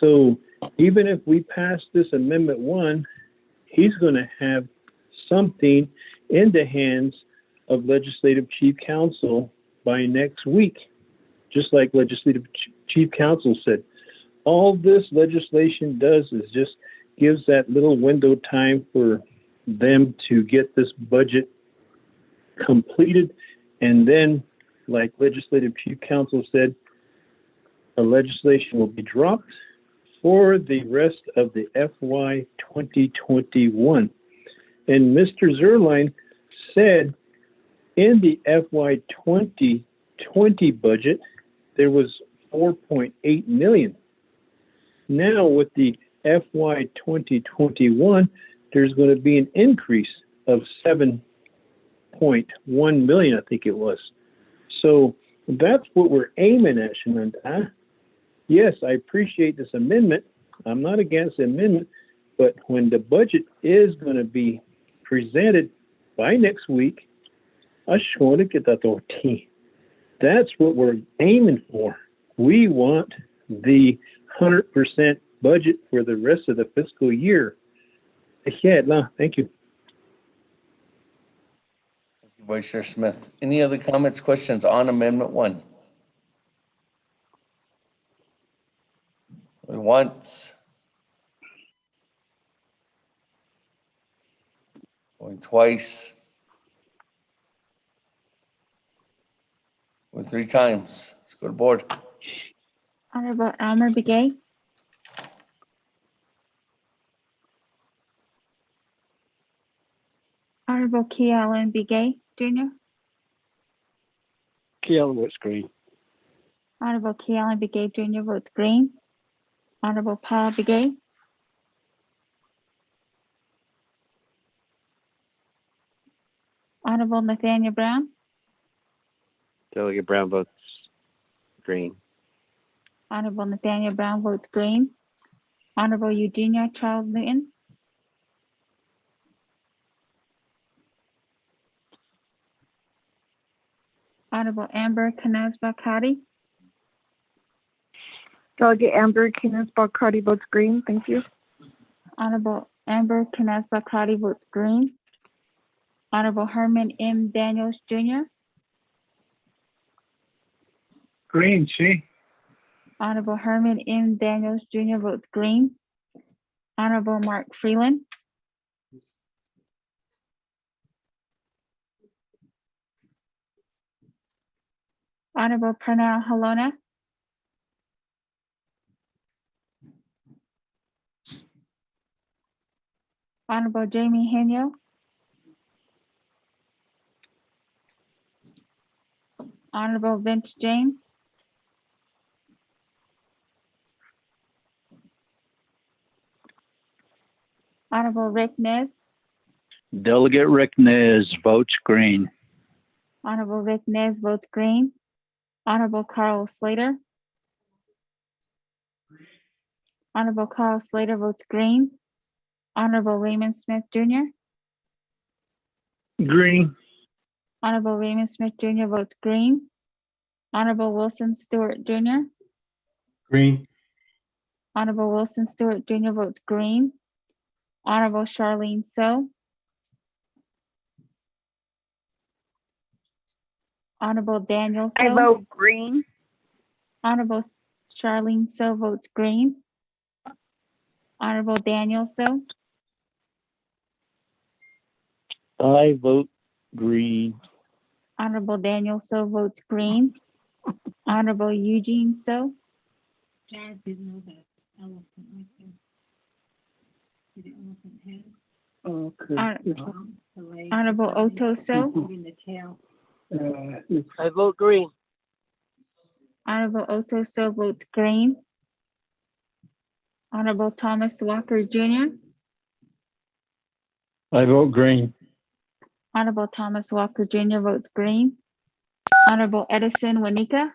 So even if we pass this Amendment 1, he's going to have something in the hands of Legislative Chief Counsel by next week, just like Legislative Chief Counsel said. All this legislation does is just gives that little window time for them to get this budget completed, and then, like Legislative Chief Counsel said, a legislation will be dropped for the rest of the FY 2021. And Mr. Zerline said in the FY 2020 budget, there was 4.8 million. Now with the FY 2021, there's going to be an increase of 7.1 million, I think it was. So that's what we're aiming at, Shananda. Yes, I appreciate this amendment. I'm not against the amendment, but when the budget is going to be presented by next week, that's what we're aiming for. We want the 100% budget for the rest of the fiscal year. Thank you. Thank you, Vice Chair Smith. Any other comments, questions on Amendment 1? Once. Going twice. Going 3 times. Let's go to board. Honorable Elmer Begay. Honorable Kealan Begay Jr. Kealan votes green. Honorable Kealan Begay Jr. votes green. Honorable Paul Begay. Honorable Nathaniel Brown. Delegate Brown votes green. Honorable Nathaniel Brown votes green. Honorable Eugenia Charles Newton. Honorable Amber Knaz-Bakati. Delegate Amber Knaz-Bakati votes green. Thank you. Honorable Amber Knaz-Bakati votes green. Honorable Herman M. Daniels Jr. Green, see? Honorable Herman M. Daniels Jr. votes green. Honorable Mark Freeland. Honorable Pernell Halona. Honorable Jamie Henyo. Honorable Vince James. Honorable Rick Nez. Delegate Rick Nez votes green. Honorable Rick Nez votes green. Honorable Carl Slater. Honorable Carl Slater votes green. Honorable Raymond Smith Jr. Green. Honorable Raymond Smith Jr. votes green. Honorable Wilson Stewart Jr. Green. Honorable Wilson Stewart Jr. votes green. Honorable Charlene So. Honorable Daniel So. I vote green. Honorable Charlene So votes green. Honorable Daniel So. I vote green. Honorable Daniel So votes green. Honorable Eugene So. I didn't know that elephant right there. The elephant head. Okay. The leg, Honorable Otto So. including the tail. I vote green. Honorable Otto So votes green. Honorable Thomas Walker Jr. I vote green. Honorable Thomas Walker Jr. votes green. Honorable Edison Wanika.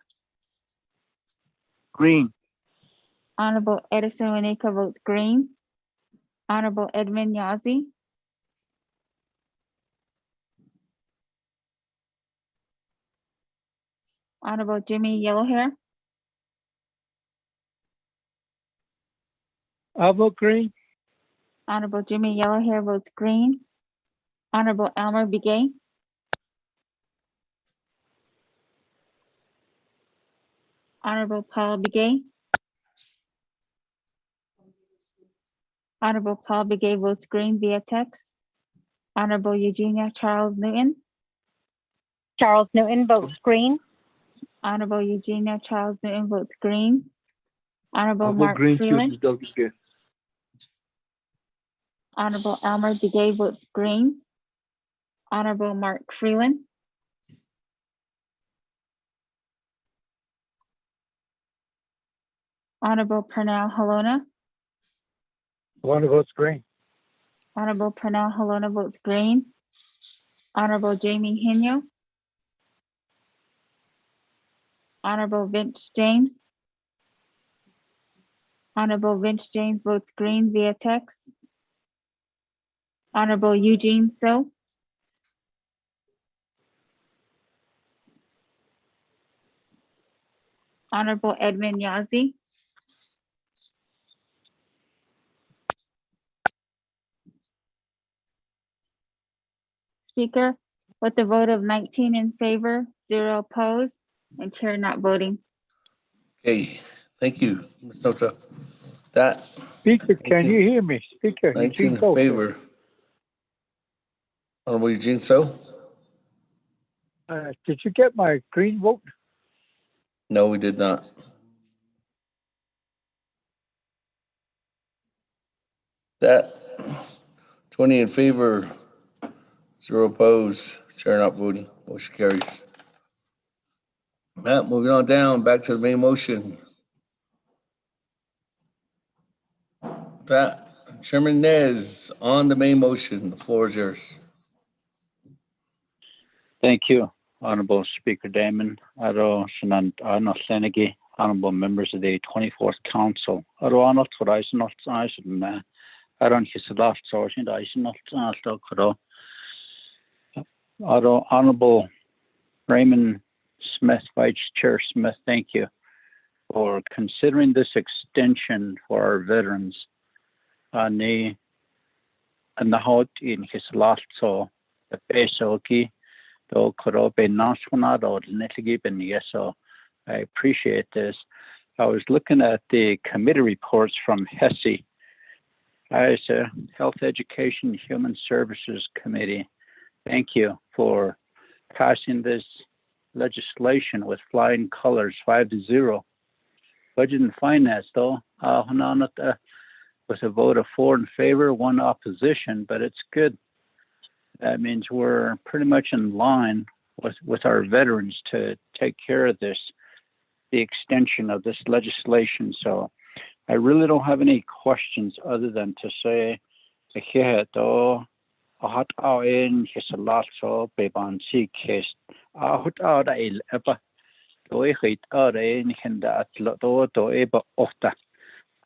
Green. Honorable Edison Wanika votes green. Honorable Edmund Yazzie. Honorable Jimmy Yellowhair. I vote green. Honorable Jimmy Yellowhair votes green. Honorable Elmer Begay. Honorable Paul Begay. Honorable Paul Begay votes green via text. Honorable Eugenia Charles Newton. Charles Newton votes green. Honorable Eugenia Charles Newton votes green. Honorable I vote Mark green Freeland. too. Delegate. Honorable Elmer Begay votes green. Honorable Mark Freeland. Honorable Pernell Halona. One votes green. Honorable Pernell Halona votes green. Honorable Jamie Hino. Honorable Vince James. Honorable Vince James votes green via text. Honorable Eugene So. Honorable Edmund Yazzie. Speaker, with the vote of 19 in favor, 0 opposed, and chair not voting. Okay, thank you, Ms. Tota. That Speaker, can 19 you hear me? Speaker, 19 in Eugene Coker. favor. Honorable Eugene So? Did you get my green vote? No, we did not. That 20 in favor, 0 opposed, chair not voting, motion carries. Matt, moving on down, back to the main motion. Pat, Chairman Nez, on the main motion, the floor is yours. Thank you, Honorable Speaker Damon, Honorable members of the 24th Council. Honorable Raymond Smith, Vice Chair Smith, thank you for considering this extension for our veterans. And the hot in his last so the Pesoki, though Korobe Naswana or Netigi Ben Yeso. I appreciate this. I was looking at the committee reports from HESI. As a Health Education Human Services Committee, thank you for passing this legislation with flying colors 5-0. Budget and Finance, though, with a vote of 4 in favor, 1 opposition, but it's good. That means we're pretty much in line with our veterans to take care of this, the extension of this legislation. So I really don't have any questions other than to say, ahat awen hisalatso bebansi case ahut ada il eba doi hit awen hinda atlo do eba ofta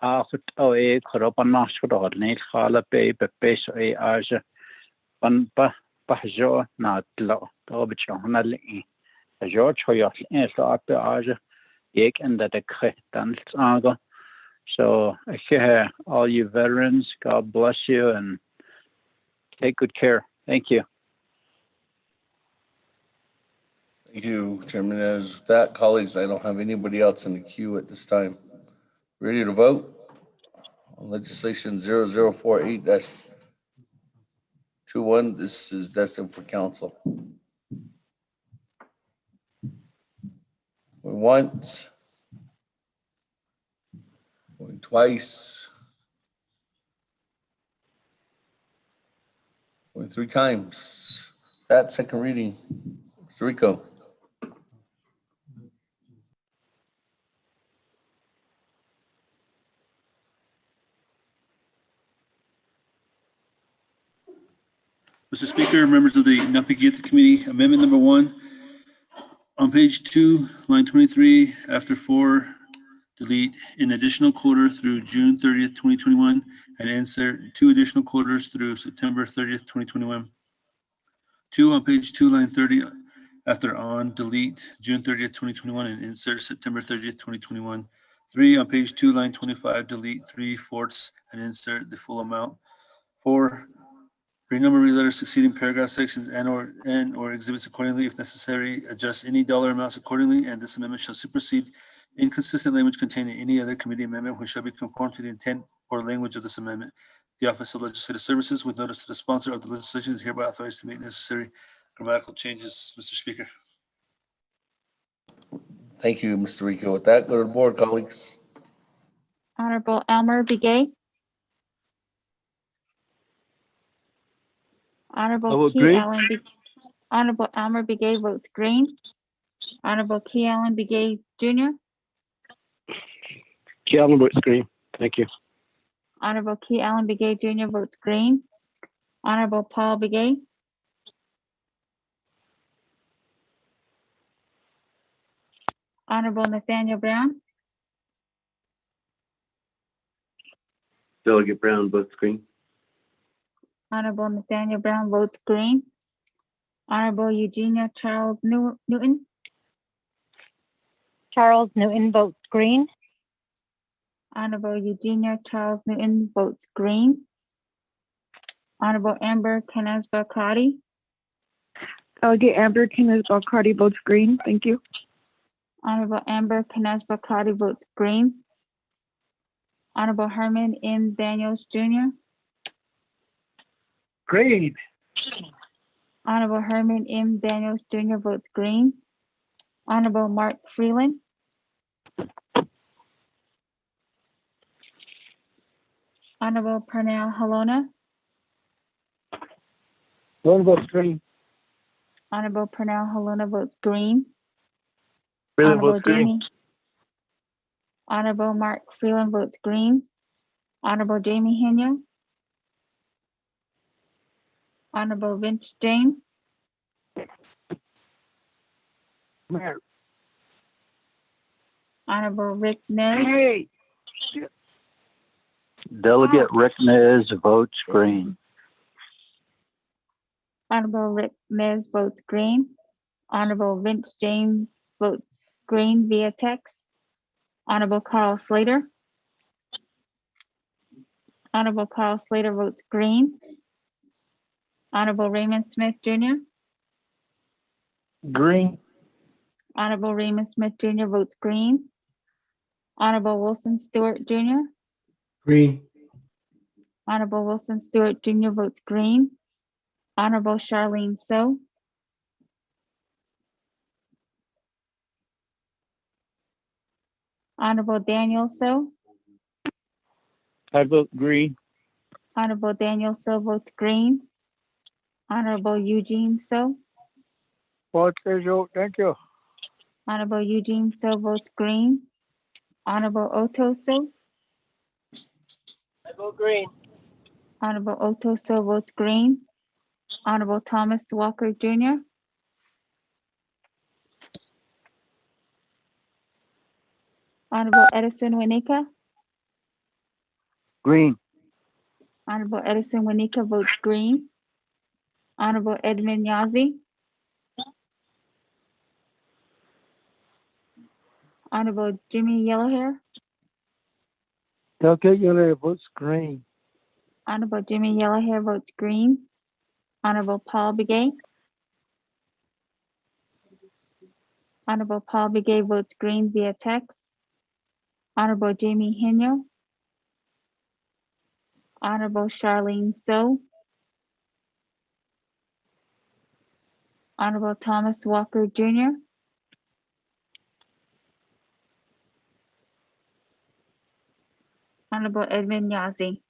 ahut awe korobanas for nil khala be beso e aja ban bahjo na tlo do bichona li George hoyat in so up aja yek and that a dan aga. So all you veterans, God bless you and take good care. Thank you. Thank you, Chairman Nez. With that, colleagues, I don't have anybody else in the queue at this time. Ready to vote on legislation 0048-21. This is destined for council. Going once, going twice, going 3 times. That second reading, Mr. Rico. Mr. Speaker, members of the Naabik'íyáti Committee, Amendment number 1, on page 2, line 23, after 4, delete an additional quarter through June 30th, 2021, and insert 2 additional quarters through September 30th, 2021. 2 on page 2, line 30, after on, delete June 30th, 2021, and insert September 30th, 2021. 3, on page 2, line 25, delete 3/4 and insert the full amount. 4, renumber letters succeeding paragraph sections and/or exhibits accordingly if necessary. Adjust any dollar amounts accordingly, and this amendment shall supersede inconsistent language contained in any other committee amendment which shall be conformed to the intent or language of this amendment. The Office of Legislative Services, with notice to the sponsor of the legislation, is hereby authorized to make necessary grammatical changes. Mr. Speaker. Thank you, Mr. Rico. With that, go to the board, colleagues. Honorable Elmer Begay. Honorable Key Allen. Honorable Elmer Begay votes green. Honorable Key Allen Begay Jr. Key Allen votes green. Thank you. Honorable Key Allen Begay Jr. votes green. Honorable Paul Begay. Honorable Nathaniel Brown. Delegate Brown votes green. Honorable Nathaniel Brown votes green. Honorable Eugenia Charles Newton. Charles Newton votes green. Honorable Eugenia Charles Newton votes green. Honorable Amber Canesba Crotty. Delegate Amber Kines-Balcarty votes green. Thank you. Honorable Amber Canesba Crotty votes green. Honorable Herman M. Daniels Jr. Green. Honorable Herman M. Daniels Jr. votes green. Honorable Mark Freeland. Honorable Pernell Halona. One votes green. Honorable Pernell Halona votes green. Freeland Honorable votes green. Jamie. Honorable Mark Freeland votes green. Honorable Jamie Henyo. Honorable Vince James. Mayor. Honorable Rick Nez. Hey. Delegate Rick Nez votes green. Honorable Rick Nez votes green. Honorable Vince James votes green via text. Honorable Carl Slater. Honorable Carl Slater votes green. Honorable Raymond Smith Jr. Green. Honorable Raymond Smith Jr. votes green. Honorable Wilson Stewart Jr. Green. Honorable Wilson Stewart Jr. votes green. Honorable Charlene So. Honorable Daniel So. I vote green. Honorable Daniel So votes green. Honorable Eugene So. Thank you. Honorable Eugene So votes green. Honorable Otto So. I vote green. Honorable Otto So votes green. Honorable Thomas Walker Jr. Honorable Edison Winika. Green. Honorable Edison Winika votes green. Honorable Edmund Yazi. Honorable Jimmy Yellowhair. Delegate Yellowhair votes green. Honorable Jimmy Yellowhair votes green. Honorable Paul Begay. Honorable Paul Begay votes green via text. Honorable Jamie Henyo. Honorable Charlene So. Honorable Thomas Walker Jr. Honorable Edmund Yazi.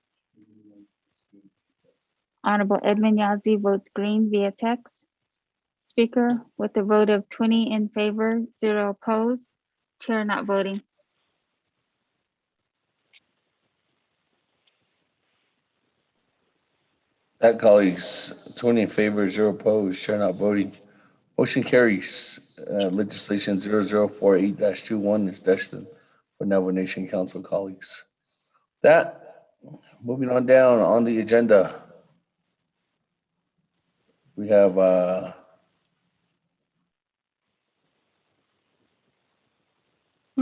Honorable Edmund Yazi votes green via text. Speaker, with a vote of 20 in favor, 0 opposed, chair not voting. That, colleagues, 20 in favor, 0 opposed, chair not voting. Motion carries. Legislation 0048-21 is destined for Navajo Nation Council colleagues. That, moving on down on the agenda, we have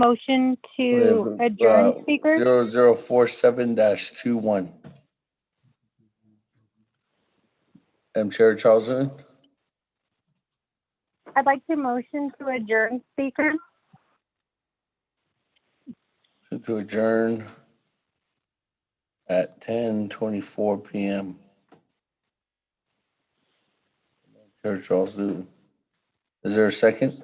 motion We to have, adjourn, Speaker. 0047-21. Madam Chair, Charles Newton. I'd like to motion to adjourn, Speaker. To adjourn at 10:24 p.m. Chair Charles Newton. Is there a second?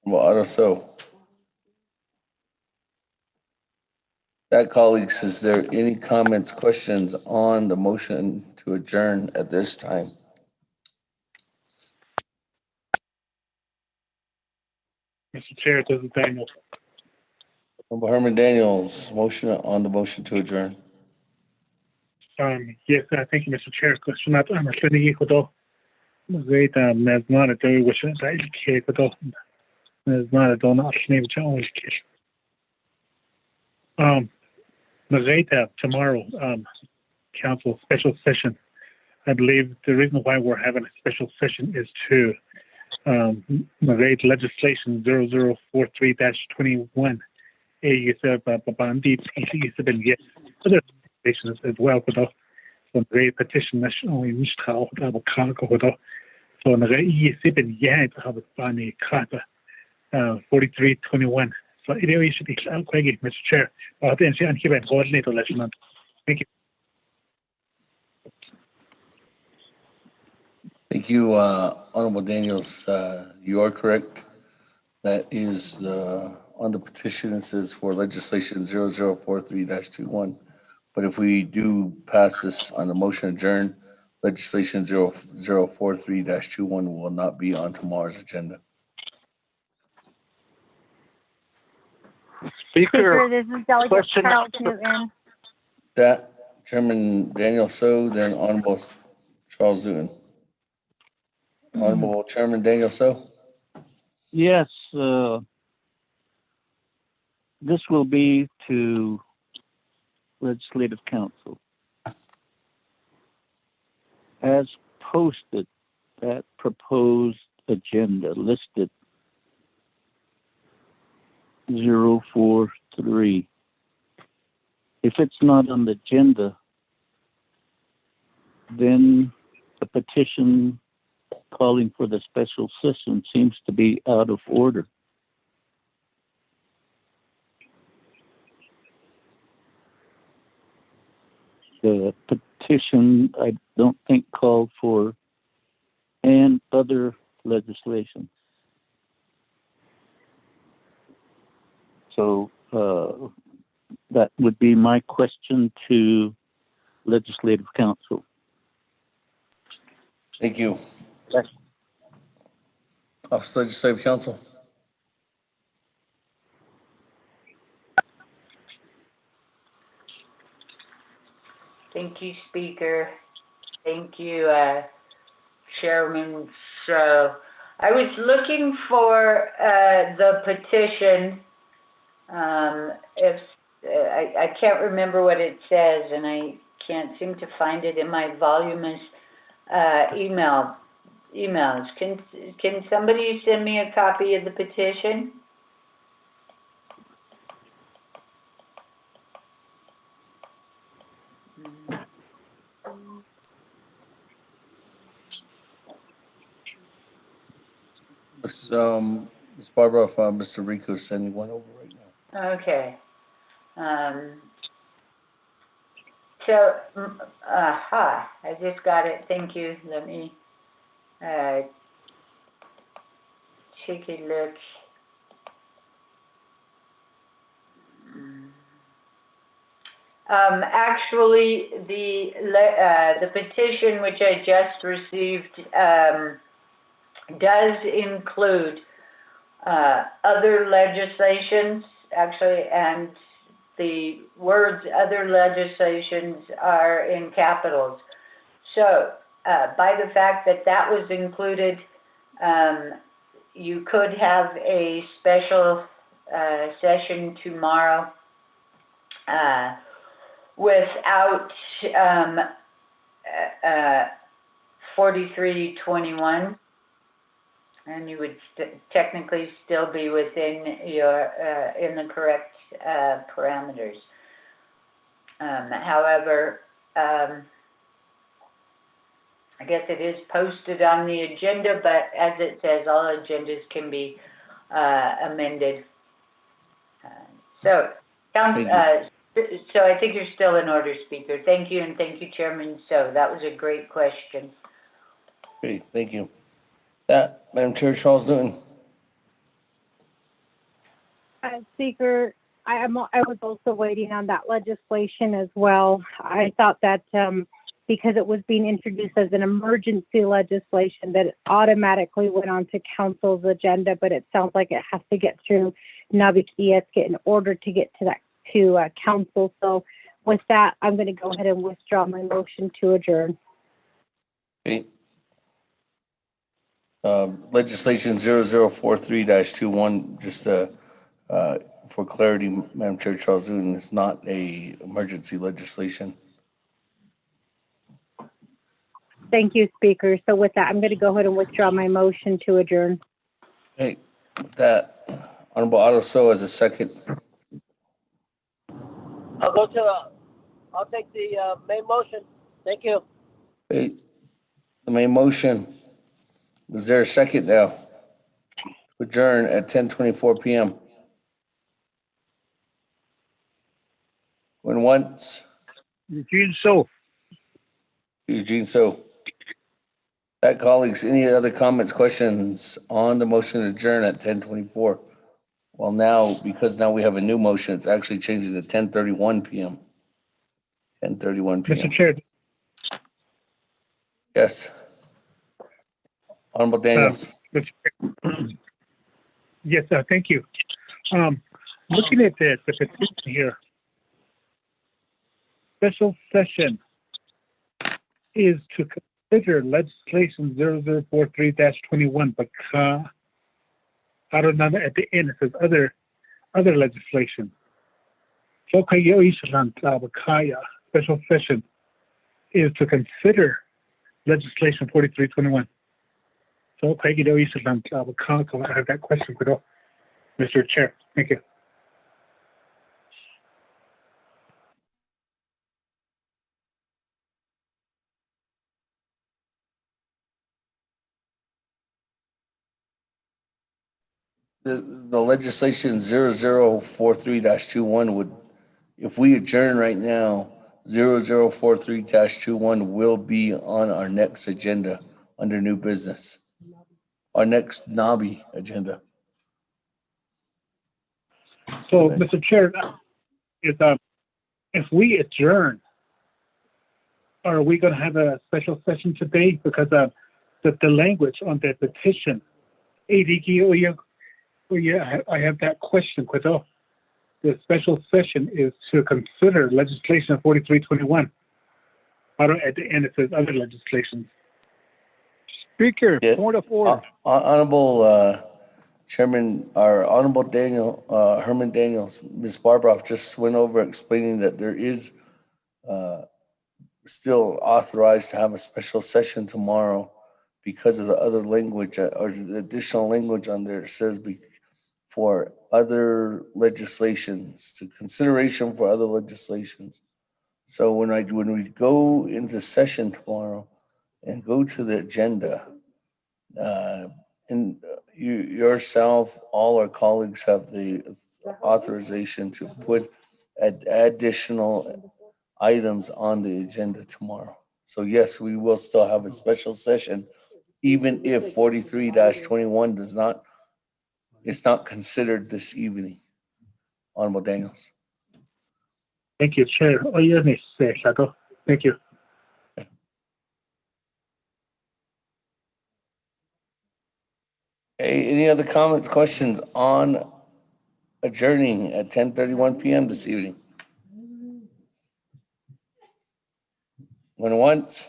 Well, so. That, colleagues, is there any comments, questions on the motion to adjourn at this time? Mr. Chair, this is Daniel. Member Herman Daniels, motion on the motion to adjourn. Yes, thank you, Mr. Chair. Question not I'm returning equal. Great, there's not a day which is educated. There's not a donut name challenge. Mazeta tomorrow, council special session. I believe the reason why we're having a special session is to Mazeta legislation 0043-21. Other legislations as well, but so the petition nationally mishtal double cargo. So the have a funny kata 4321. So anyway, should be Mr. Chair. Then she and coordinator election. Thank you. Thank you, Honorable Daniels. You are correct. That is on the petition. It says for legislation 0043-21. But if we do pass this on the motion adjourn, legislation 0043-21 will not be on tomorrow's agenda. Speaker, this is Delegate question. Charles Newton. That Chairman Daniel So, then Honorable Charles Newton. Honorable Chairman Daniel So. Yes, this will be to Legislative Council. As posted, that proposed agenda listed 043. If it's not on the agenda, then the petition calling for the special session seems to be out of order. The petition, I don't think, called for and other legislation. So that would be my question to Legislative Council. Thank you. Yes. Office of Legislative Council. Thank you, Speaker. Thank you, Chairman. So I was looking for the petition. If I can't remember what it says, and I can't seem to find it in my voluminous emails. Can somebody send me a copy of the petition? Ms. Barbara, if Mr. Rico is sending one over right now. Okay. So, I just got it. Thank you. Let me take a look. Actually, the petition which I just received does include other legislations, actually, and the words other legislations are in capitals. So by the fact that that was included, you could have a special session tomorrow without 4321. And you would technically still be within your, in the correct parameters. However, I guess it is posted on the agenda, but as it says, all agendas can be amended. So I think you're still in order, Speaker. Thank you, and thank you, Chairman. So that was a great question. Great, thank you. Madam Chair, Charles Newton. Speaker, I was also waiting on that legislation as well. I thought that because it was being introduced as an emergency legislation, that it automatically went on to council's agenda, but it sounds like it has to get through Naabik'íyáti in order to get to that council. So with that, I'm going to go ahead and withdraw my motion to adjourn. Okay. Legislation 0043-21, just for clarity, Madam Chair, Charles Newton, is not a emergency legislation. Thank you, Speaker. So with that, I'm going to go ahead and withdraw my motion to adjourn. Okay, with that, Honorable Otto So as a second. I'll take the main motion. Thank you. Okay, the main motion. Is there a second now? Adjourn at 10:24 p.m. Going once. Eugene So. Eugene So. That, colleagues, any other comments, questions on the motion to adjourn at 10:24? Well, now, because now we have a new motion, it's actually changing to 10:31 p.m. 10:31 p.m. Mr. Chair. Yes. Honorable Daniels. Yes, thank you. Looking at the petition here, special session is to consider legislation 0043-21, but I don't know, at the end it says other legislation. Special session is to consider legislation 4321. So I have that question, Mr. Chair. Thank you. The legislation 0043-21 would, if we adjourn right now, 0043-21 will be on our next agenda under new business. Our next NABI agenda. So, Mr. Chair, if we adjourn, are we going to have a special session today? Because the language on the petition, I have that question. The special session is to consider legislation 4321. At the end it says other legislation. Speaker, Yeah. point of order. Honorable Chairman, our Honorable Herman Daniels, Ms. Barbroff just went over explaining that there is still authorized to have a special session tomorrow because of the other language or the additional language on there. It says for other legislations, to consideration for other legislations. So when we go into session tomorrow and go to the agenda, and yourself, all our colleagues have the authorization to put additional items on the agenda tomorrow. So yes, we will still have a special session, even if 43-21 it's not considered this evening. Honorable Daniels. Thank you, Chair. Thank you. Hey, any other comments, questions on adjourning at 10:31 p.m. this evening? Went once.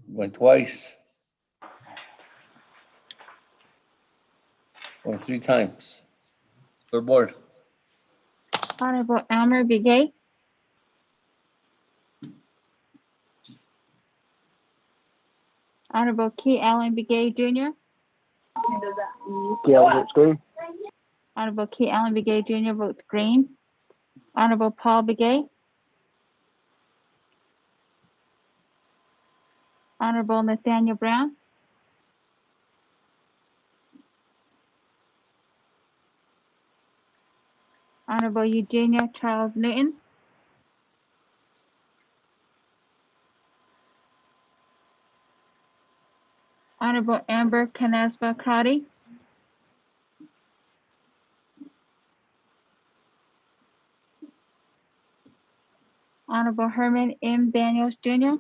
Went twice. Went 3 times. Good board. Honorable Elmer Begay, Honorable Key Allen Begay Jr., Key Allen votes green. Honorable Key Allen Begay Jr. votes green. Honorable Paul Begay, Honorable Nathaniel Brown, Honorable Eugenia Charles Newton, Honorable Amber Canesva Crowdy, Honorable Herman M. Daniels Jr.,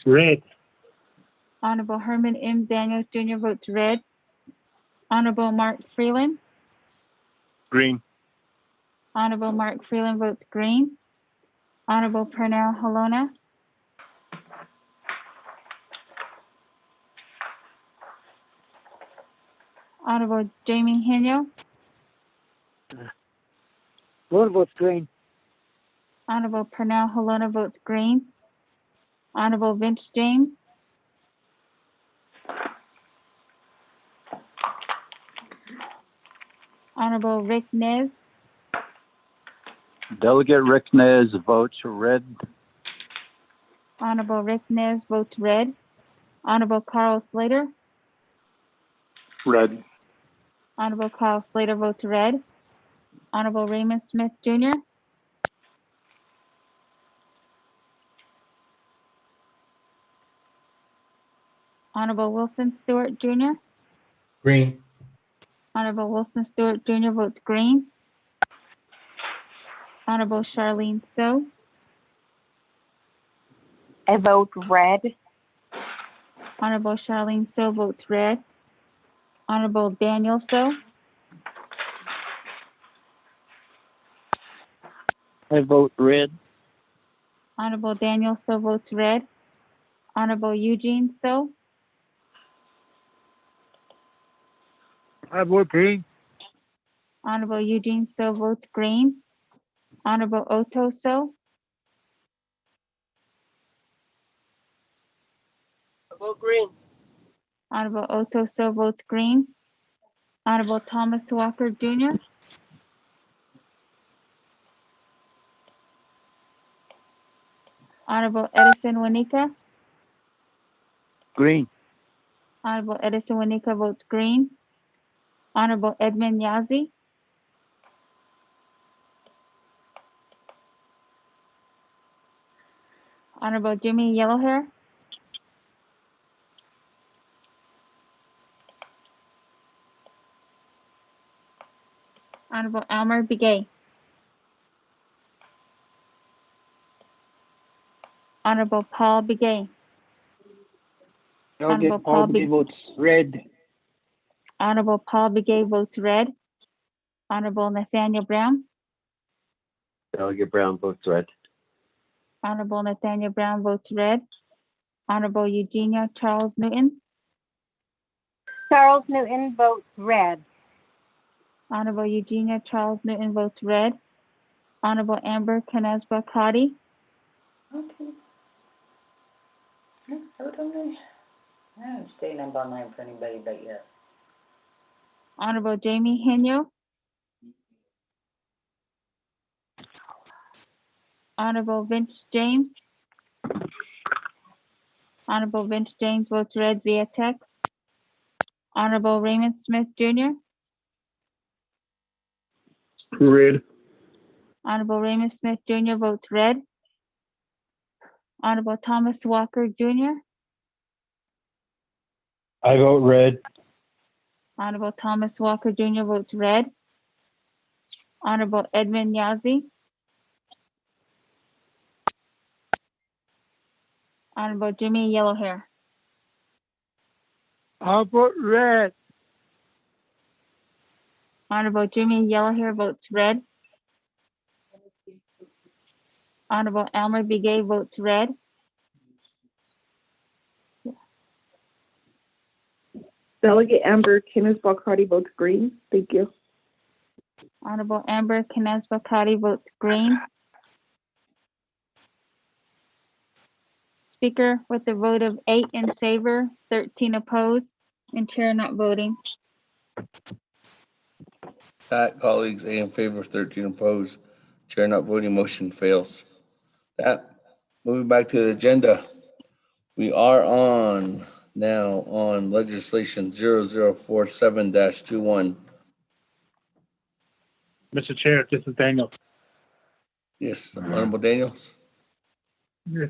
Red. Honorable Herman M. Daniels Jr. votes red. Honorable Mark Freeland, Green. Honorable Mark Freeland votes green. Honorable Pernell Halona, Honorable Jamie Henyo, Lord votes green. Honorable Pernell Halona votes green. Honorable Vince James, Honorable Rick Nez, Delegate Rick Nez votes red. Honorable Rick Nez votes red. Honorable Carl Slater, Red. Honorable Carl Slater votes red. Honorable Raymond Smith Jr., Honorable Wilson Stewart Jr., Green. Honorable Wilson Stewart Jr. votes green. Honorable Charlene So, I vote red. Honorable Charlene So votes red. Honorable Daniel So, I vote red. Honorable Daniel So votes red. Honorable Eugene So, I vote green. Honorable Eugene So votes green. Honorable Otto So, I vote green. Honorable Otto So votes green. Honorable Thomas Walker Jr., Honorable Edison Wanika, Green. Honorable Edison Wanika votes green. Honorable Edmund Yazi, Honorable Jimmy Yellowhair, Honorable Elmer Begay, Honorable Paul Begay, Honorable Delegate Paul Paul Begay votes red. Honorable Paul Begay votes red. Honorable Nathaniel Brown, Delegate Brown votes red. Honorable Nathaniel Brown votes red. Honorable Eugenia Charles Newton, Charles Newton votes red. Honorable Eugenia Charles Newton votes red. Honorable Amber Canesba Crotty, Okay. Hold on. I'm staying up online for anybody but you. Honorable Jamie Henyo, Honorable Vince James, Honorable Vince James votes red via text. Honorable Raymond Smith Jr., Red. Honorable Raymond Smith Jr. votes red. Honorable Thomas Walker Jr., I vote red. Honorable Thomas Walker Jr. votes red. Honorable Edmund Yazi, Honorable Jimmy Yellowhair, I vote red. Honorable Jimmy Yellowhair votes red. Honorable Elmer Begay votes red. Delegate Amber Kenneth Balcardi votes green. Thank you. Honorable Amber Canesba Crowdy votes green. Speaker, with a vote of 8 in favor, 13 opposed, and Chair not voting. That, colleagues, 8 in favor, 13 opposed. Chair not voting, motion fails. That, moving back to the agenda. We are now on legislation 0047-21. Mr. Chair, this is Daniel. Yes, Honorable Daniels. Yes,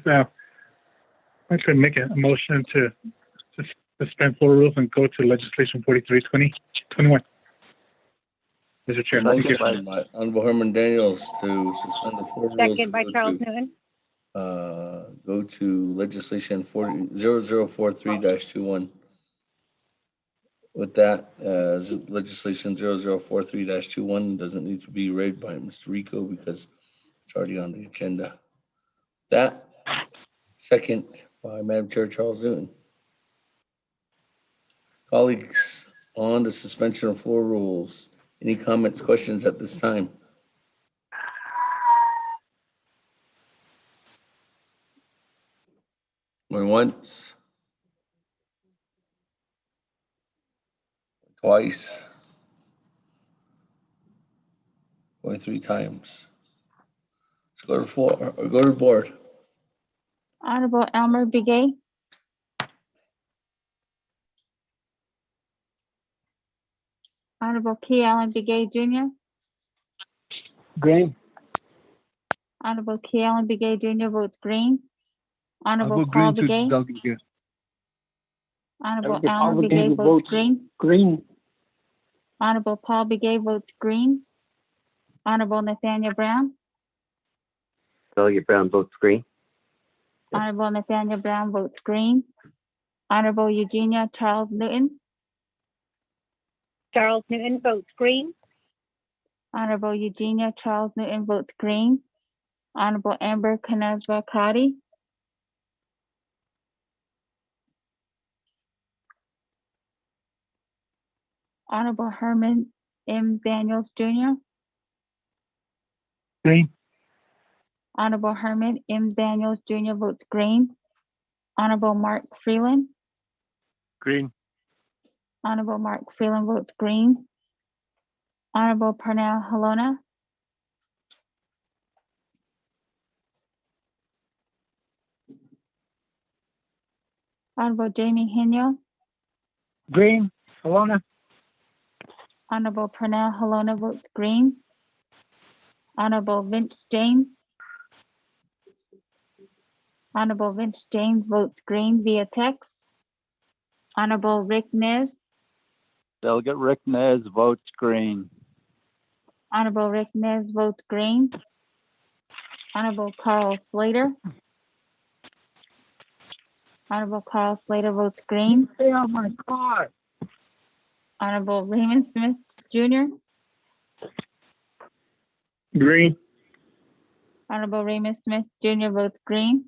I should make a motion to suspend floor rules and go to legislation 43-2021. Mr. Chair, thank you. Motion by Honorable Herman Daniels to suspend the floor rules. Second by Charles Newton. Go to legislation 0043-21. With that, legislation 0043-21 doesn't need to be read by Mr. Rico because it's already on the agenda. That, second by Madam Chair Charles Newton. Colleagues, on the suspension of floor rules, any comments, questions at this time? Going once. Twice. Going 3 times. Let's go to the floor, or go to the board. Honorable Elmer Begay. Honorable Key Allen Begay Jr. Green. Honorable Key Allen Begay Jr. votes green. I'll Honorable go Paul green to Begay. delegate. Honorable Delegate Allen Paul Begay Begay votes votes green. Green. Honorable Paul Begay votes green. Honorable Nathaniel Brown. Delegate Brown votes green. Honorable Nathaniel Brown votes green. Honorable Eugenia Charles Newton. Charles Newton votes green. Honorable Eugenia Charles Newton votes green. Honorable Amber Canazva Cotty. Honorable Herman M. Daniels Jr. Green. Honorable Herman M. Daniels Jr. votes green. Honorable Mark Freeland. Green. Honorable Mark Freeland votes green. Honorable Pernell Halona. Honorable Jamie Henyo. Green. Alona. Honorable Pernell Halona votes green. Honorable Vince James. Honorable Vince James votes green via text. Honorable Rick Nez. Delegate Rick Nez votes green. Honorable Rick Nez votes green. Honorable Carl Slater. Honorable Carl Slater votes green. Stay on my car. Honorable Raymond Smith Jr. Green. Honorable Raymond Smith Jr. votes green.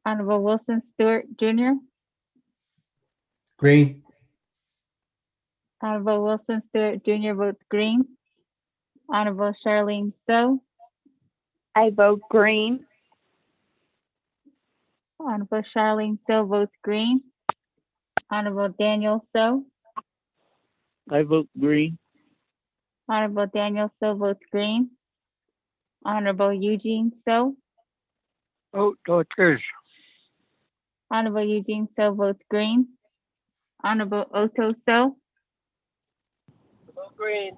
Honorable Wilson Stewart Jr. Green. Honorable Wilson Stewart Jr. votes green. Honorable Charlene So. I vote green. Honorable Charlene So votes green. Honorable Daniel So. I vote green. Honorable Daniel So votes green. Honorable Eugene So. Vote Dodgers. Honorable Eugene So votes green. Honorable Otto So. Vote green.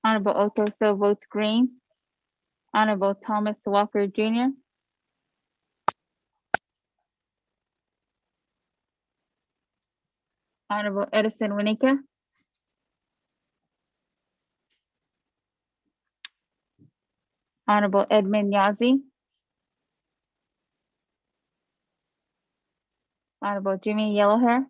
Honorable Otto So votes green. Honorable Thomas Walker Jr. Honorable Edison Winika. Honorable Edmund Yazzie. Honorable Jimmy Yellowhair.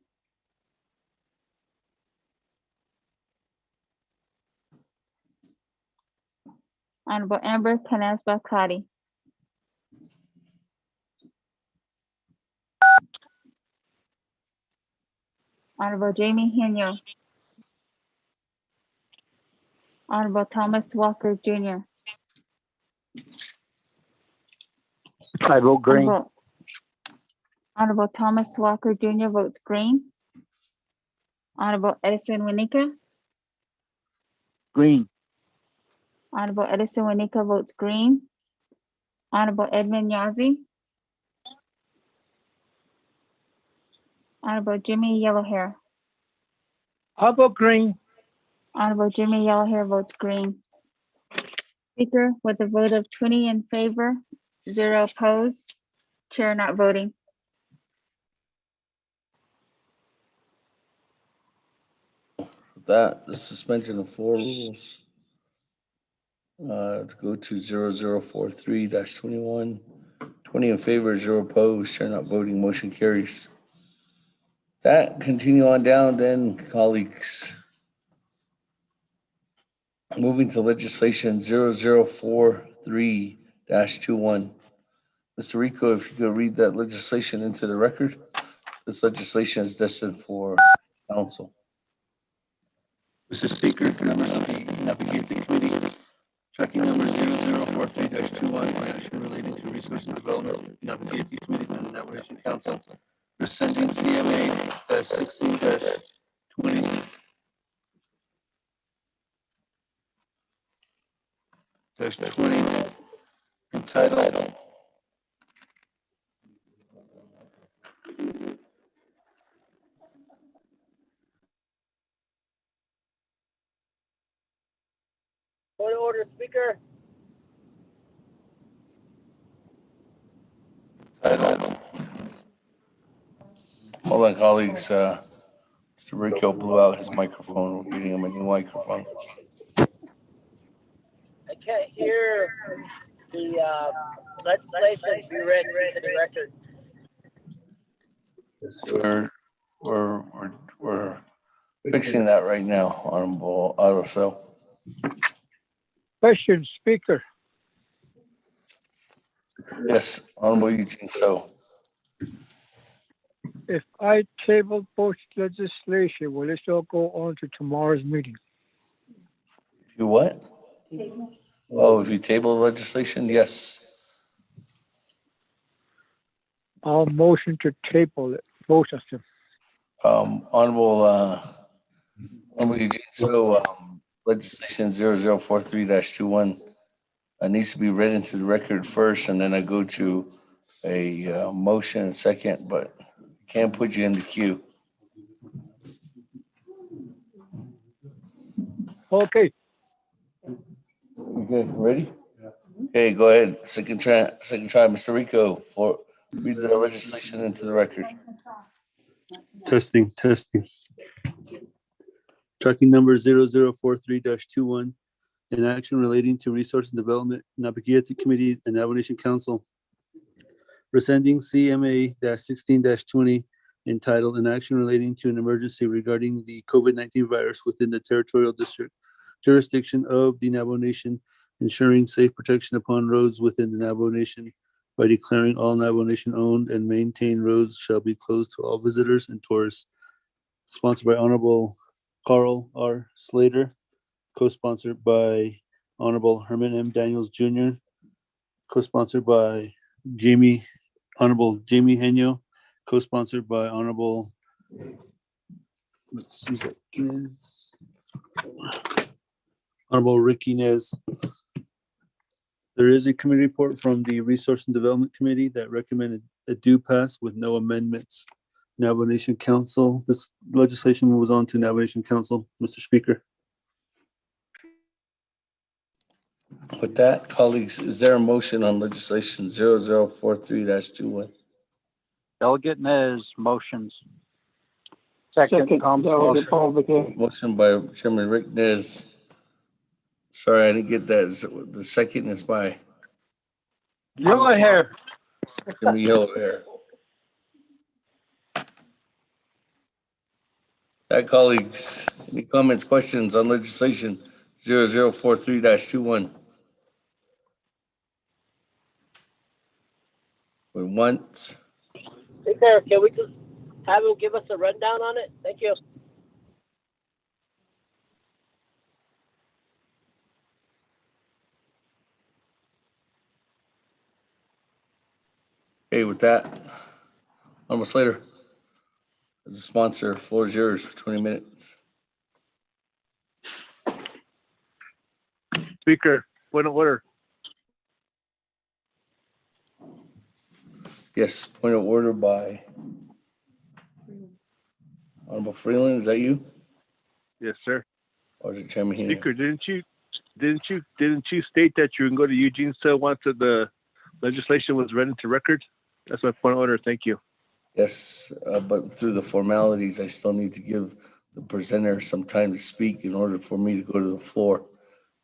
Honorable Amber Canazba Cotty. Honorable Jamie Henyo. Honorable Thomas Walker Jr. I vote green. Honorable Thomas Walker Jr. votes green. Honorable Edison Winika. Green. Honorable Edison Winika votes green. Honorable Edmund Yazzie. Honorable Jimmy Yellowhair. I'll vote green. Honorable Jimmy Yellowhair votes green. Speaker, with a vote of 20 in favor, 0 opposed, chair not voting. With that, the suspension of four rules. To go to 0043-21. 20 in favor, 0 opposed, chair not voting, motion carries. That, continue on down then, colleagues. Moving to legislation 0043-21. Mr. Rico, if you could read that legislation into the record. This legislation is destined for council. Mr. Speaker, members of the Naabik'íyáti Committee, tracking number 0043-21, action relating to research and development, Naabik'íyáti Committee and the Navajo Nation Council, rescinding CMA-16-20 -20 entitled Point of order, Speaker. Hold on, colleagues. Mr. Rico blew out his microphone. We're getting him a new microphone. I can't hear the legislation be read into the record. We're fixing that right now, Honorable Otto. Question, Speaker. Yes, Honorable Eugene So. If I table both legislation, will this all go on to tomorrow's meeting? You what? Oh, if you table legislation, yes. I'll motion to table it, both of them. Honorable Eugene So, legislation 0043-21 needs to be read into the record first, and then I go to a motion and second, but can't put you in the queue. Okay. Okay, ready? Okay, go ahead. Second try, Mr. Rico, read the legislation into the record. Testing. Tracking number 0043-21, an action relating to resource and development, Naabik'íyáti Committee and Navajo Nation Council, rescinding CMA-16-20, entitled an action relating to an emergency regarding the COVID-19 virus within the territorial jurisdiction of the Navajo Nation, ensuring safe protection upon roads within the Navajo Nation by declaring all Navajo Nation owned and maintained roads shall be closed to all visitors and tourists. Sponsored by Honorable Carl R. Slater, co-sponsored by Honorable Herman M. Daniels Jr., co-sponsored by Honorable Jamie Henyo, co-sponsored by Honorable Ricky Nez. There is a committee report from the Resource and Development Committee that recommended a due pass with no amendments. Navajo Nation Council, this legislation moves on to Navajo Nation Council. Mr. Speaker. With that, colleagues, is there a motion on legislation 0043-21? Delegate Nez motions. Second, Motion by Chairman Rick Nez. Sorry, I didn't get that. The second is by Yellow hair. Jimmy Yellowhair. That, colleagues, any comments, questions on legislation 0043-21? Once. Speaker, can we just have him give us a rundown on it? Thank you. Okay, with that, Honorable Slater, as a sponsor, floor is yours for 20 minutes. Speaker, point of order. Yes, point of order by Honorable Freeland. Is that you? Yes, sir. Or is it Chairman Heaney? Speaker, didn't you state that you can go to Eugene so once the legislation was read into record? That's my point of order. Thank you. Yes, but through the formalities, I still need to give the presenter some time to speak in order for me to go to the floor,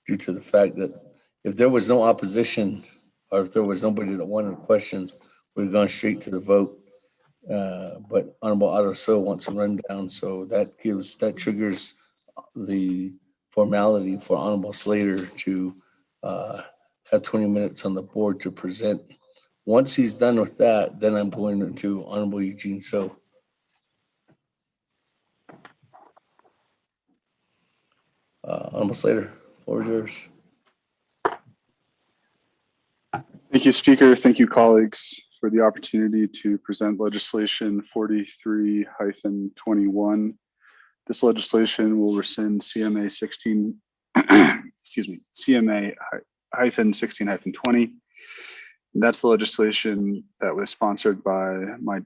due to the fact that if there was no opposition or if there was nobody that wanted questions, we'd gone straight to the vote. But Honorable Otto So wants to run down, so that triggers the formality for Honorable Slater to have 20 minutes on the board to present. Once he's done with that, then I'm going to Honorable Eugene So. Honorable Slater, floor is yours. Thank you, Speaker. Thank you, colleagues, for the opportunity to present legislation 43-21. This legislation will rescind CMA 16, CMA-16-20. And that's the legislation that was sponsored by my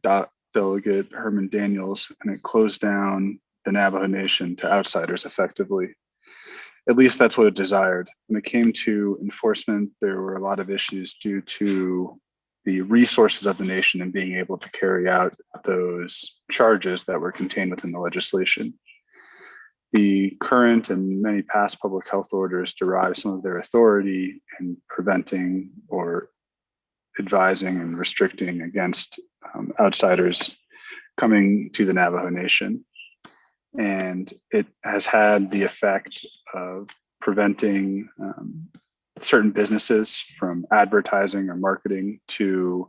delegate, Herman Daniels, and it closed down the Navajo Nation to outsiders effectively. At least that's what it desired. When it came to enforcement, there were a lot of issues due to the resources of the nation and being able to carry out those charges that were contained within the legislation. The current and many past public health orders derive some of their authority in preventing or advising and restricting against outsiders coming to the Navajo Nation. And it has had the effect of preventing certain businesses from advertising or marketing to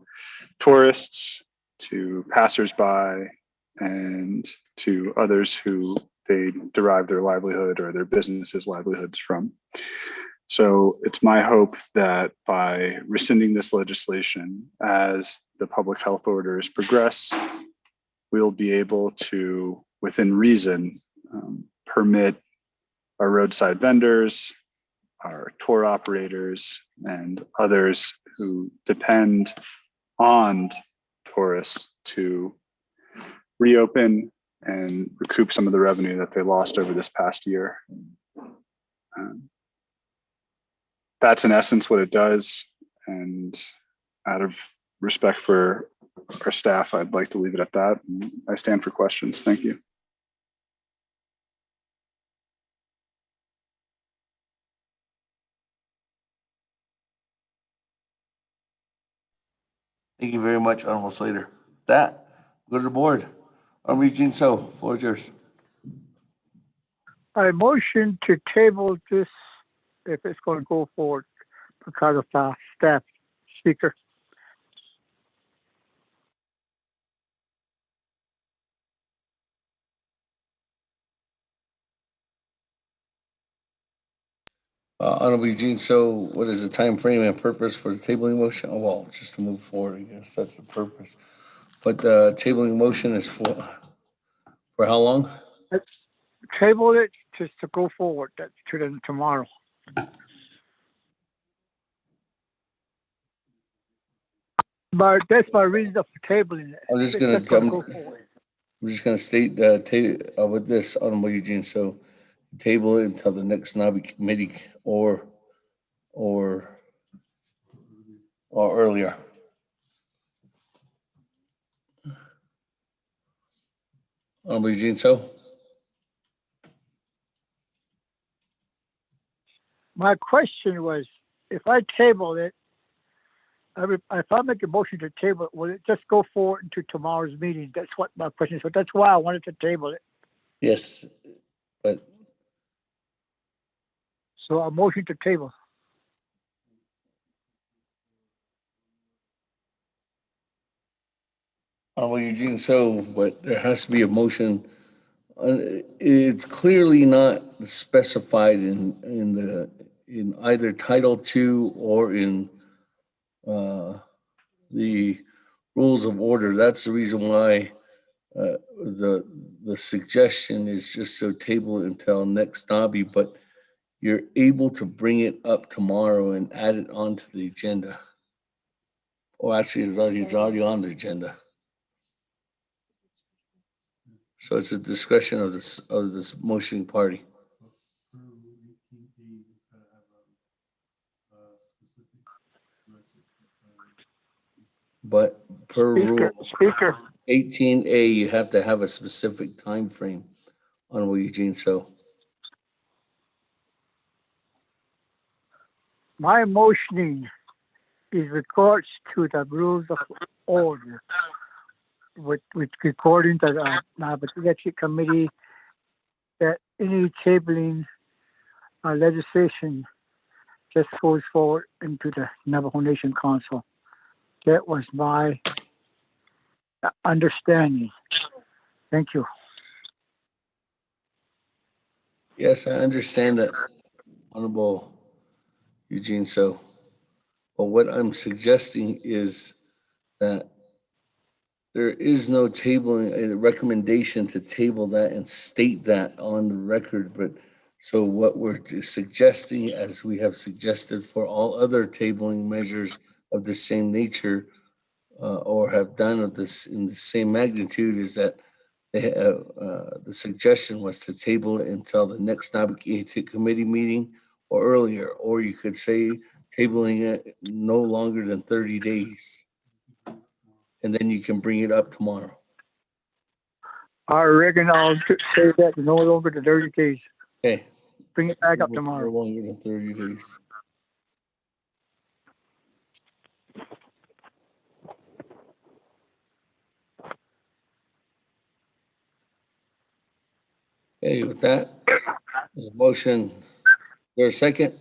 tourists, to passersby, and to others who they derive their livelihood or their businesses' livelihoods from. So it's my hope that by rescinding this legislation, as the public health orders progress, we'll be able to, within reason, permit our roadside vendors, our tour operators, and others who depend on tourists to reopen and recoup some of the revenue that they lost over this past year. That's in essence what it does. And out of respect for our staff, I'd like to leave it at that. And I stand for questions. Thank you. Thank you very much, Honorable Slater. That, go to the board. Honorable Eugene So, floor is yours. I motion to table this if it's going to go forward because of the staff. Speaker. Honorable Eugene So, what is the time frame and purpose for the tabling motion? Oh, well, just to move forward, I guess that's the purpose. But the tabling motion is for how long? Table it just to go forward. That's to tomorrow. But that's my reason for tabling it. I'm just gonna state with this, Honorable Eugene So, table it until the next Naabik'íyáti committee or earlier. Honorable Eugene So. My question was, if I table it, if I make a motion to table it, will it just go forward into tomorrow's meeting? That's what my question is. So that's why I wanted to table it. Yes, but. So a motion to table. Honorable Eugene So, but there has to be a motion. It's clearly not specified in either Title II or in the rules of order. That's the reason why the suggestion is just to table it until next Nabi, but you're able to bring it up tomorrow and add it onto the agenda. Or actually, it's already on the agenda. So it's a discretion of this motioning party. But per rule Speaker, 18A, you have to have a specific time frame. Honorable Eugene, so my motioning is regards to the rules of order, with according to the Naabik'íyáti committee, that any tabling legislation just goes forward into the Navajo Nation Council. That was my understanding. Thank you. yes, I understand that, Honorable Eugene, so, but what I'm suggesting is that there is no tabling, a recommendation to table that and state that on the record, but so what we're suggesting, as we have suggested for all other tabling measures of the same nature, or have done of this in the same magnitude, is that the suggestion was to table it until the next Naabik'íyáti committee meeting or earlier, or you could say tabling it no longer than 30 days. And then you can bring it up tomorrow. I reckon I'll say that no longer than 30 days. Okay. Bring it back up No tomorrow. longer than 30 days. Okay, with that, there's a motion. There's a second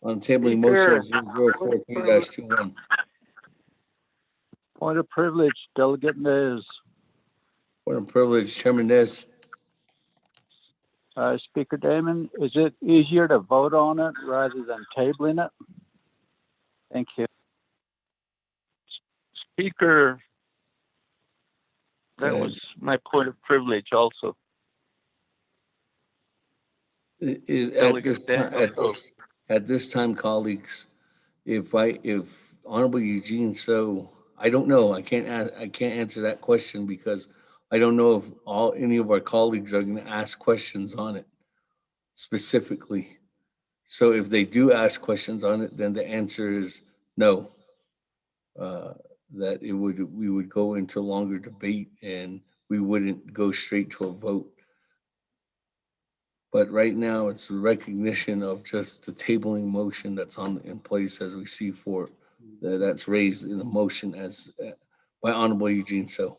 on tabling motion 0043-21. Point of privilege, Delegate Nez. Point of privilege, Chairman Nez. Speaker Damon, is it easier to vote on it rather than tabling it? Thank you. Speaker, that was my point of privilege also. At this time, colleagues, if Honorable Eugene, so I don't know, I can't answer that question because I don't know if any of our colleagues are going to ask questions on it specifically. So if they do ask questions on it, then the answer is no. That we would go into longer debate and we wouldn't go straight to a vote. But right now, it's the recognition of just the tabling motion that's in place as we see for that's raised in the motion as by Honorable Eugene. So,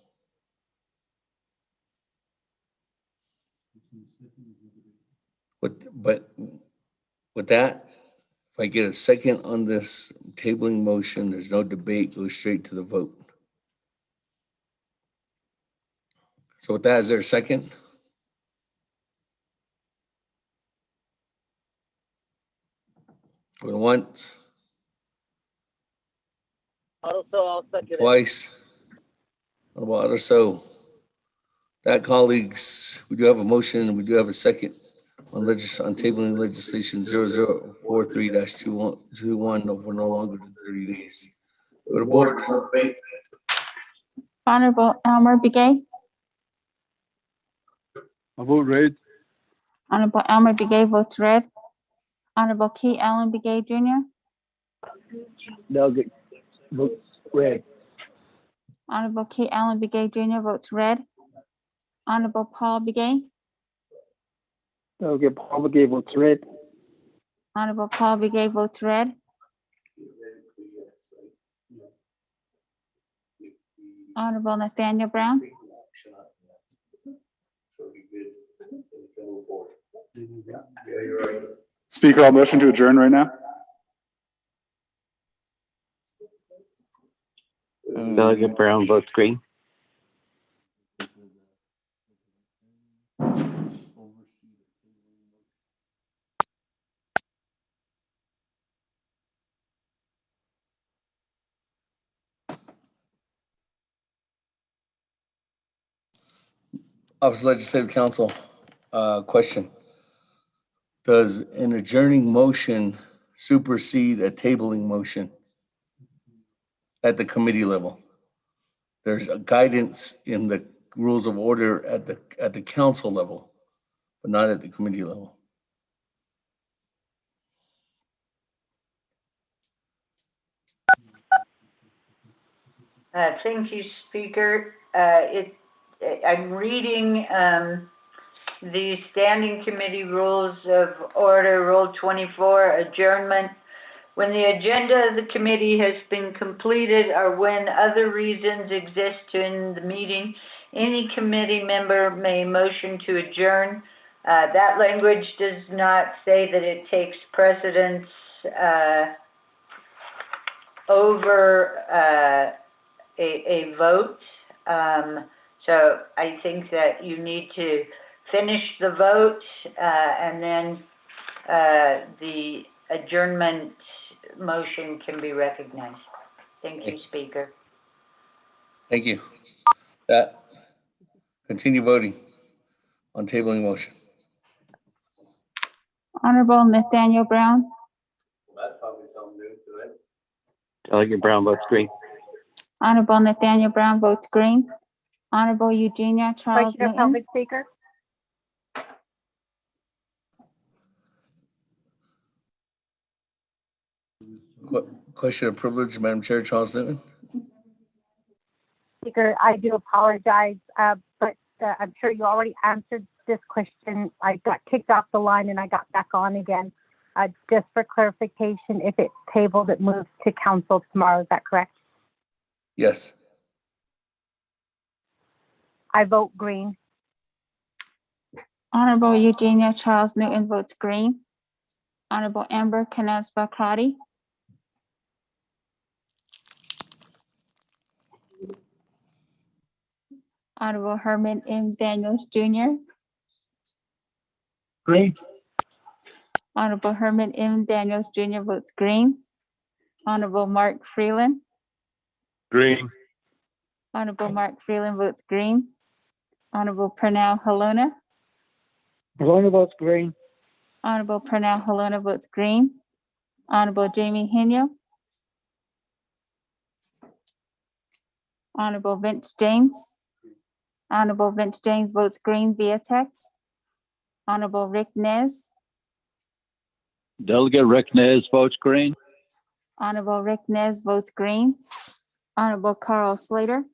but with that, if I get a second on this tabling motion, there's no debate, go straight to the vote. So with that, is there a second? Going once. Also, I'll second it. Twice. What so that, colleagues, we do have a motion and we do have a second on tabling legislation 0043-21 over no longer than 30 days. Go to board. Honorable Elmer Begay. I vote red. Honorable Elmer Begay votes red. Honorable Key Allen Begay Jr. Delegate votes red. Honorable Key Allen Begay Jr. votes red. Honorable Paul Begay. Delegate Paul Begay votes red. Honorable Paul Begay votes red. Honorable Nathaniel Brown. Speaker, I'll motion to adjourn right now. Delegate Brown votes green. Office of Legislative Counsel, question. Does an adjourning motion supersede a tabling motion at the committee level? There's a guidance in the rules of order at the council level, but not at the committee level. Thank you, Speaker. I'm reading the Standing Committee Rules of Order, Rule 24, adjournment. When the agenda of the committee has been completed or when other reasons exist to end the meeting, any committee member may motion to adjourn. That language does not say that it takes precedence over a vote. So I think that you need to finish the vote and then the adjournment motion can be recognized. Thank you, Speaker. Thank you. That, continue voting on tabling motion. Honorable Nathaniel Brown, That taught me something new today. Delegate Brown votes green. Honorable Nathaniel Brown votes green. Honorable Eugenia Charles Question of Newton, public speaker. Question of privilege, Madam Chair, Charles Newton. Speaker, I do apologize, but I'm sure you already answered this question. I got kicked off the line and I got back on again. Just for clarification, if it's tabled, it moves to council tomorrow. Is that correct? Yes. I vote green. Honorable Eugenia Charles Newton votes green. Honorable Amber Canes-Bakrati, Honorable Herman M. Daniels Jr., Green. Honorable Herman M. Daniels Jr. votes green. Honorable Mark Freeland, Green. Honorable Mark Freeland votes green. Honorable Pernell Halona, Maloney votes green. Honorable Pernell Halona votes green. Honorable Jamie Henyo, Honorable Vince James, Honorable Vince James votes green via text. Honorable Rick Nez, Delegate Rick Nez votes green. Honorable Rick Nez votes green. Honorable Carl Slater,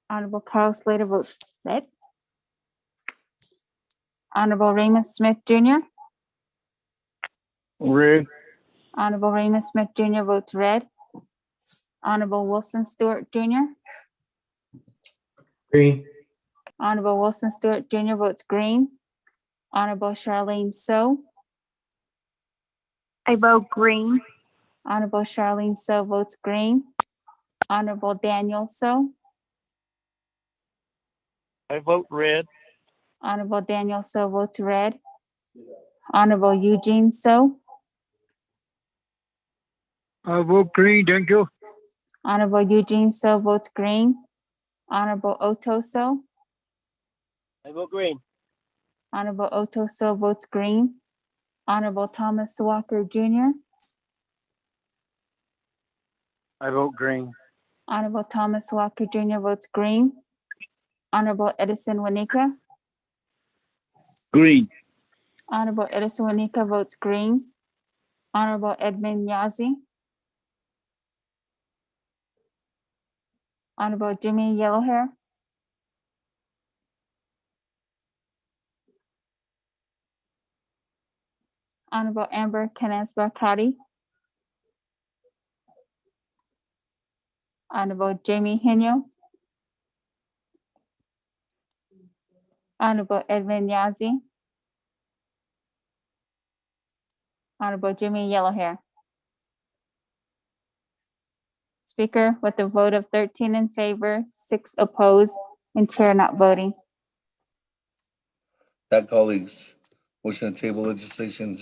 Honorable Carl Slater votes red. Honorable Raymond Smith Jr., Red. Honorable Raymond Smith Jr. votes red. Honorable Wilson Stewart Jr., Green. Honorable Wilson Stewart Jr. votes green. Honorable Charlene So, I vote green. Honorable Charlene So votes green. Honorable Daniel So, I vote red. Honorable Daniel So votes red. Honorable Eugene So, I vote green, thank you. Honorable Eugene So votes green. Honorable Otto So, I vote green. Honorable Otto So votes green. Honorable Thomas Walker Jr., I vote green. Honorable Thomas Walker Jr. votes green. Honorable Edison Wanika, Green. Honorable Edison Wanika votes green. Honorable Edmund Yazi, Honorable Jimmy Yellowhair, Honorable Amber Canes-Bakrati, Honorable Jamie Henyo, Honorable Edmund Yazi, Honorable Jimmy Yellowhair. Speaker, with a vote of 13 in favor, 6 opposed, and chair not voting. That, colleagues, motion to table legislation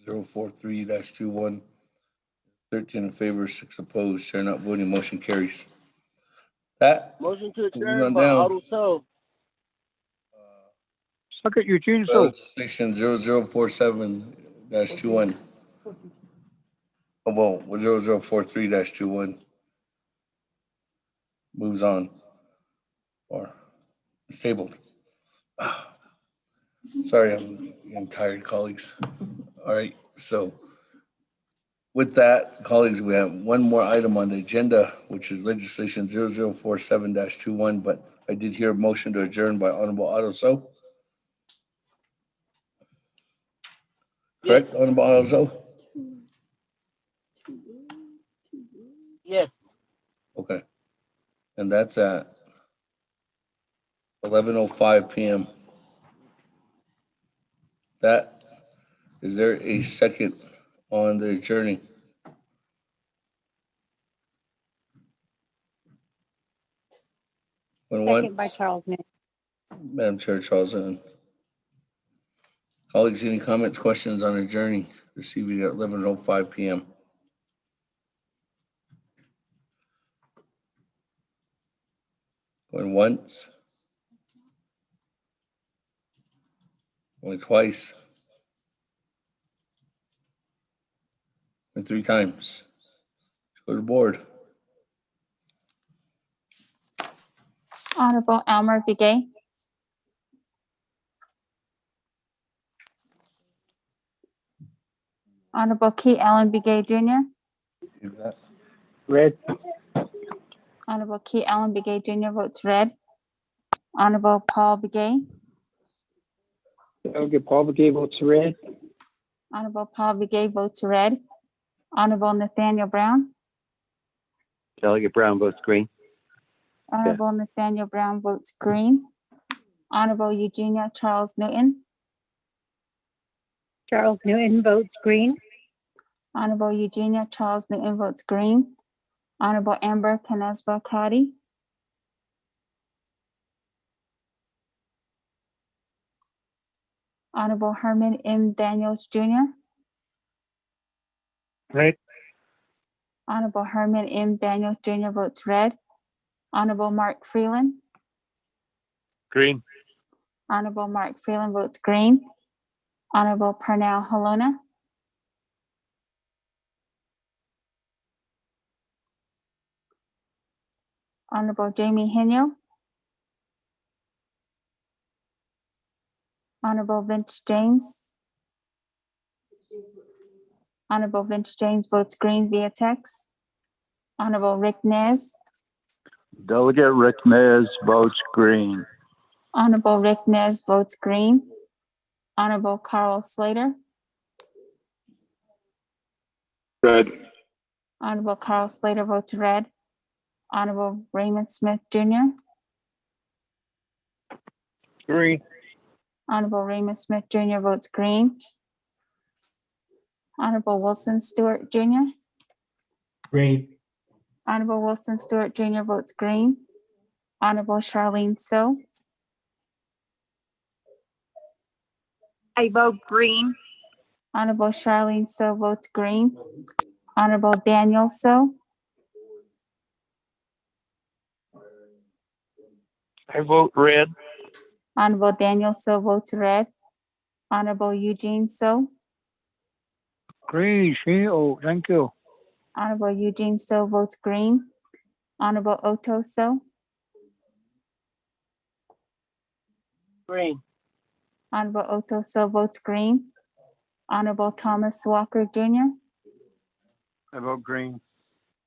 0043-21, 13 in favor, 6 opposed, chair not voting, motion carries. Pat? Motion to moving adjourn on by down. Otto So. Second, Eugene, so. Legislation 0047-21. Oh, well, 0043-21. Moves on. Or it's tabled. Sorry, I'm tired, colleagues. All right, so with that, colleagues, we have one more item on the agenda, which is legislation 0047-21, but I did hear a motion to adjourn by Honorable Otto So. Correct, Honorable Otto So? Yes. Okay. And that's at 11:05 PM. That, is there a second on the adjourning? When Second by once, Charles Newton. Madam Chair, Charles, and colleagues, any comments, questions on adjourning this evening at 11:05 PM? Going once? Only twice? And 3 times? Go to the board. Honorable Elmer Begay. Honorable Key Allen Begay Jr. Red. Honorable Key Allen Begay Jr. votes red. Honorable Paul Begay. Delegate Paul Begay votes red. Honorable Paul Begay votes red. Honorable Nathaniel Brown. Delegate Brown votes green. Honorable Nathaniel Brown votes green. Honorable Eugenia Charles Newton. Charles Newton votes green. Honorable Eugenia Charles Newton votes green. Honorable Amber Canesba Crotty. Honorable Herman M. Daniels Jr. Red. Honorable Herman M. Daniels Jr. votes red. Honorable Mark Freeland. Green. Honorable Mark Freeland votes green. Honorable Parnell Halona. Honorable Jamie Henyo. Honorable Vince James. Honorable Vince James votes green via text. Honorable Rick Nez. Delegate Rick Nez votes green. Honorable Rick Nez votes green. Honorable Carl Slater. Red. Honorable Carl Slater votes red. Honorable Raymond Smith Jr. Green. Honorable Raymond Smith Jr. votes green. Honorable Wilson Stewart Jr. Green. Honorable Wilson Stewart Jr. votes green. Honorable Charlene So. I vote green. Honorable Charlene So votes green. Honorable Daniel So. I vote red. Honorable Daniel So votes red. Honorable Eugene So. Green. Oh, thank you. Honorable Eugene So votes green. Honorable Otto So. Green. Honorable Otto So votes green. Honorable Thomas Walker Jr. I vote green.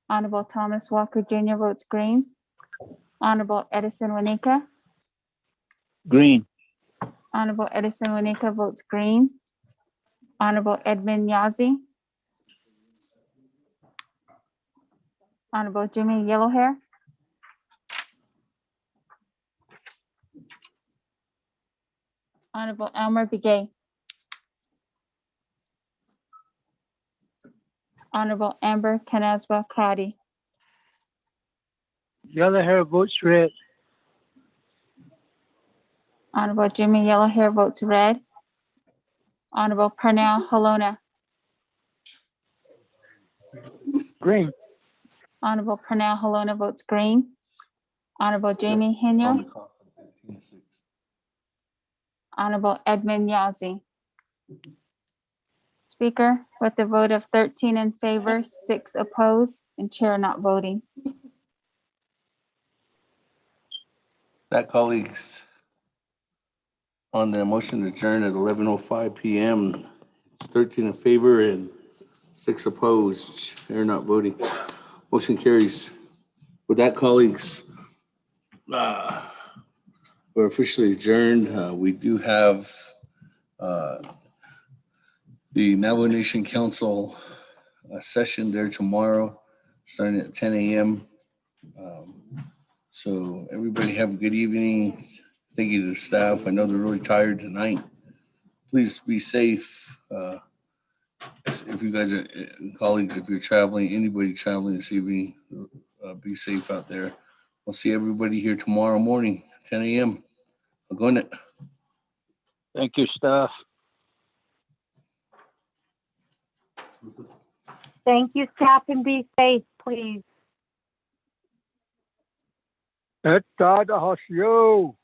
Honorable Thomas Walker Jr. votes green. Honorable Edison Winika. Green. Honorable Edison Winika votes green. Honorable Edmund Yazi. Honorable Jimmy Yellowhair. Honorable Elmer Begay. Honorable Amber Canasba Crotty. Yellowhair votes red. Honorable Jimmy Yellowhair votes red. Honorable Parnell Halona. Green. Honorable Parnell Halona votes green. Honorable Jamie On the Henya, conflict, 13-6. Honorable Edmund Yazzie. Speaker, with a vote of 13 in favor, 6 opposed, and chair not voting. That, colleagues, on the motion to adjourn at 11:05 PM, it's 13 in favor and 6 opposed, chair not voting. Motion carries. With that, colleagues, we're officially adjourned. We do have the Navajo Nation Council session there tomorrow, starting at 10 a.m. So everybody have a good evening. Thank you to the staff. I know they're really tired tonight. Please be safe. If you guys are colleagues, if you're traveling, anybody traveling this evening, be safe out there. We'll see everybody here tomorrow morning, 10 a.m. Go on it. Thank you, staff. Thank you, staff, and be safe, please. At Hasyo.